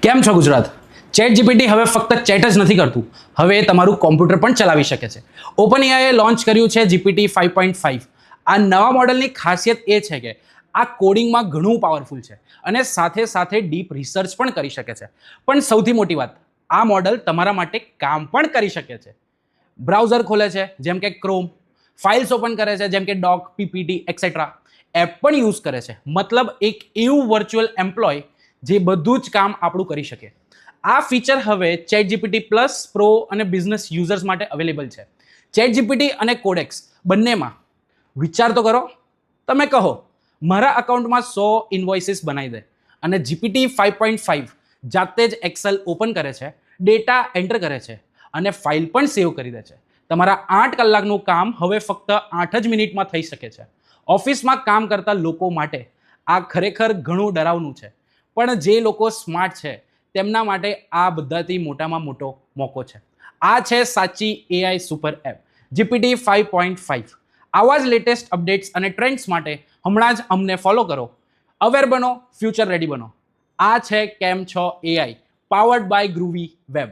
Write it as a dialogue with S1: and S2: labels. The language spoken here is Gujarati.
S1: કેમ છો ગુજરાત? ચેટ જીપીટી હવે ફક્ત ચેટ જ નથી કરતું, હવે તમારું કોમ્પ્યુટર પણ ચલાવી શકે છે. ઓપન એઆઈએ લોન્ચ કર્યું છે જીપીટી 5.5. આ નવા મોડલની ખાસિયત એ છે કે આ કોડિંગમાં ઘણું પાવરફુલ છે અને સાથે સાથે ડીપ રિસર્ચ પણ કરી શકે છે. પણ સૌથી મોટી વાત, આ મોડલ તમારા માટે કામ પણ કરી શકે છે. બ્રાઉઝર ખોલે છે જેમ કે ક્રોમ, ફાઇલ્સ ઓપન કરે છે જેમ કે ડોક, પીપીટી એક્સેટ્રા, એપ પણ યુઝ કરે છે. મતલબ એક એવું વર્ચ્યુઅલ એમ્પ્લોય જે બધું જ કામ આપણું કરી શકે. આ ફીચર હવે ચેટ જીપીટી પ્લસ, પ્રો અને બિઝનેસ યુઝર્સ માટે અવેલેબલ છે. ચેટ જીપીટી અને કોડેક્સ બંનેમાં વિચાર તો કરો. તમે કહો મારા અકાઉન્ટમાં 100 ઇન્વોઇસીસ બનાવી દે, અને જીપીટી 5.5 જાતે જ એક્સેલ ઓપન કરે છે, ડેટા એન્ટર કરે છે અને ફાઇલ પણ સેવ કરી દે છે. તમારા 8 કલાકનું કામ હવે ફક્ત 8 જ મિનિટમાં થઈ શકે છે. ઓફિસમાં કામ કરતા લોકો માટે આ ખરેખર ઘણું ડરાવનું છે, પણ જે લોકો સ્માર્ટ છે તેમના માટે આ બધાથી મોટામાં મોટો મોકો છે. આ છે સાચી એઆઈ સુપર એપ જીપીટી 5.5. આવા જ લેટેસ્ટ અપડેટ્સ અને ટ્રેન્ડ્સ માટે હમણાં જ અમને ફોલો કરો. અવેર બનો, ફ્યુચર રેડી બનો. આ છે કેમ છો એઆઈ, પાવર્ડ બાય ગ્રુવી વેબ.